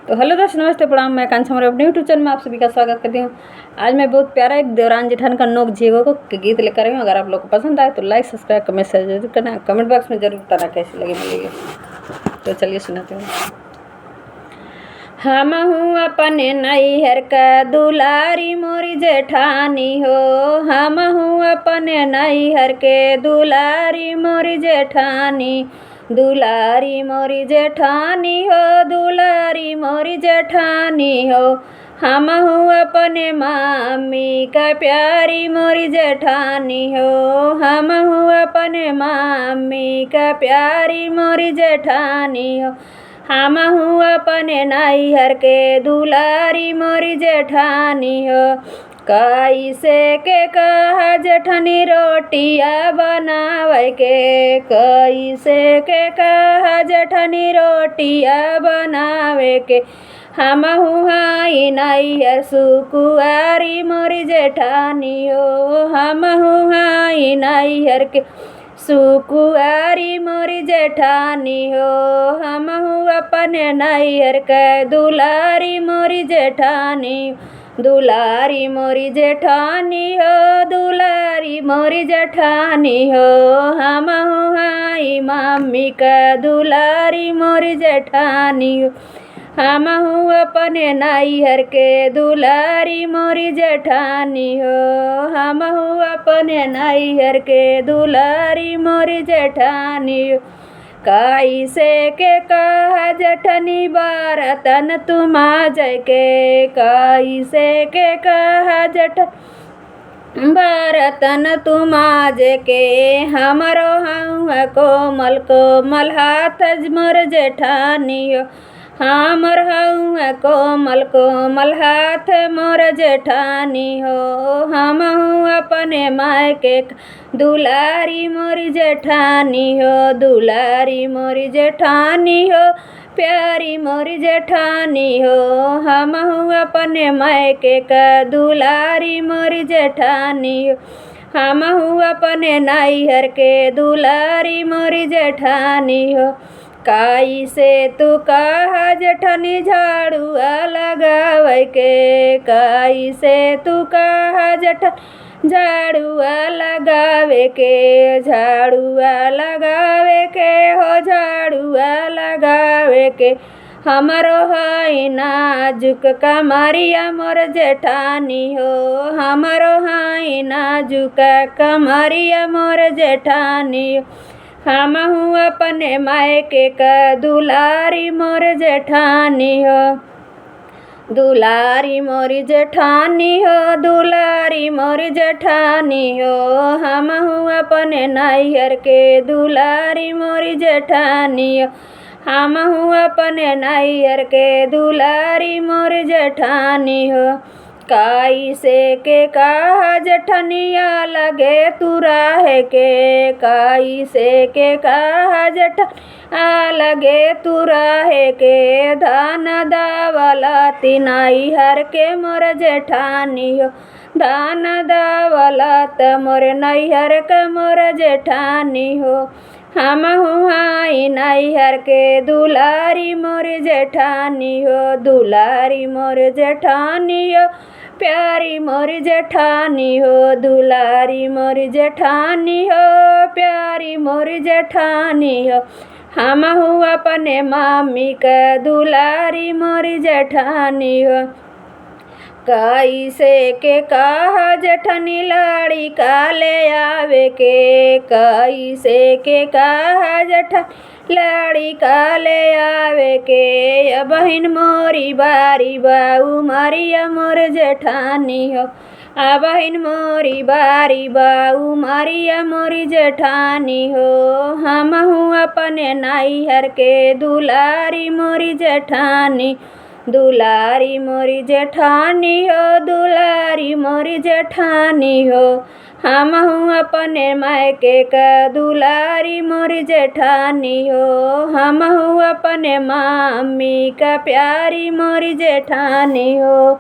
तो हेलो दोस्तों, नमस्ते, प्रणाम। मैं कांक्षा मोरे अपने यूट्यूब चैनल में आप सभी का स्वागत करती हूँ। आज मैं बहुत प्यारा एक देवरान जेठान का नोक झींगो को गीत लेकर आई हूँ। अगर आप लोग को पसंद आए तो लाइक, सब्सक्राइब, कमेंट शेयर जरूर करना। कमेंट बॉक्स में जरूर बताना कैसी लगी मिलेगी। तो चलिए सुनाते हैं। हम हूँ अपने नैहर का दुलारी मोरी जेठानी हो। हम हूँ अपने नैहर के दुलारी मोरी जेठानी। दुलारी मोरी जेठानी हो, दुलारी मोरी जेठानी हो। हम हूँ अपने मामी का प्यारी मोरी जेठानी हो। हम हूँ अपने मामी का प्यारी मोरी जेठानी हो। हम हूँ अपने नैहर के दुलारी मोरी जेठानी हो। कैसे के कहा जेठनी रोटिया बनावे के, कैसे के कहा जेठनी रोटिया बनावे के। हम हूँ हाई नैहर सुकुआरी मोरी जेठानी हो। हम हूँ हाई नैहर के सुकुआरी मोरी जेठानी हो। हम हूँ अपने नैहर के दुलारी मोरी जेठानी। दुलारी मोरी जेठानी हो, दुलारी मोरी जेठानी हो। हम हूँ हाई मम्मी का दुलारी मोरी जेठानी हो। हम हूँ अपने नैहर के दुलारी मोरी जेठानी हो। हम हूँ अपने नैहर के दुलारी मोरी जेठानी हो। कैसे के कहा जेठनी बरतन तुम आ जाए के, कैसे के कहा जेठ बरतन तुम आज के। हमरो हूँ कोमल कोमल हाथ मोर जेठानी हो। हमर हूँ कोमल कोमल हाथ मोर जेठानी हो। हम हूँ अपने मायके दुलारी मोरी जेठानी हो। दुलारी मोरी जेठानी हो, प्यारी मोरी जेठानी हो। हम हूँ अपने मायके का दुलारी मोरी जेठानी हो। हम हूँ अपने नैहर के दुलारी मोरी जेठानी हो। कैसे तू कहा जेठनी झाड़ुआ लगावे के, कैसे तू कहा जेठनी झाड़ुआ लगावे के। झाड़ुआ लगावे के हो, झाड़ुआ लगावे के। हमरो है नाजुक कमरिया मोर जेठानी हो। हमरो है नाजुक कमरिया मोर जेठानी हो। हम हूँ अपने मायके का दुलारी मोर जेठानी हो। दुलारी मोरी जेठानी हो, दुलारी मोरी जेठानी हो। हम हूँ अपने नैहर के दुलारी मोरी जेठानी हो। हम हूँ अपने नैहर के दुलारी मोरी जेठानी हो। कैसे के कहा जेठनिया लगे तू राहे के, कैसे के कहा जेठनिया लगे तू राहे के। धान दावलती नैहर के मोर जेठानी हो। धान दावलत मोर नैहर के मोर जेठानी हो। हम हूँ हाई नैहर के दुलारी मोर जेठानी हो। दुलारी मोर जेठानी हो, प्यारी मोर जेठानी हो। दुलारी मोर जेठानी हो, प्यारी मोर जेठानी हो। हम हूँ अपने मामी का दुलारी मोर जेठानी हो। कैसे के कहा जेठनी लाड़ी का ले आवे के, कैसे के कहा जेठनी लाड़ी का ले आवे के। बहिन मोरी बारी बाऊ मारिया मोर जेठानी हो। बहिन मोरी बारी बाऊ मारिया मोरी जेठानी हो। हम हूँ अपने नैहर के दुलारी मोरी जेठानी। दुलारी मोरी जेठानी हो, दुलारी मोरी जेठानी हो। हम हूँ अपने मायके का दुलारी मोरी जेठानी हो। हम हूँ अपने मामी का प्यारी मोरी जेठानी हो।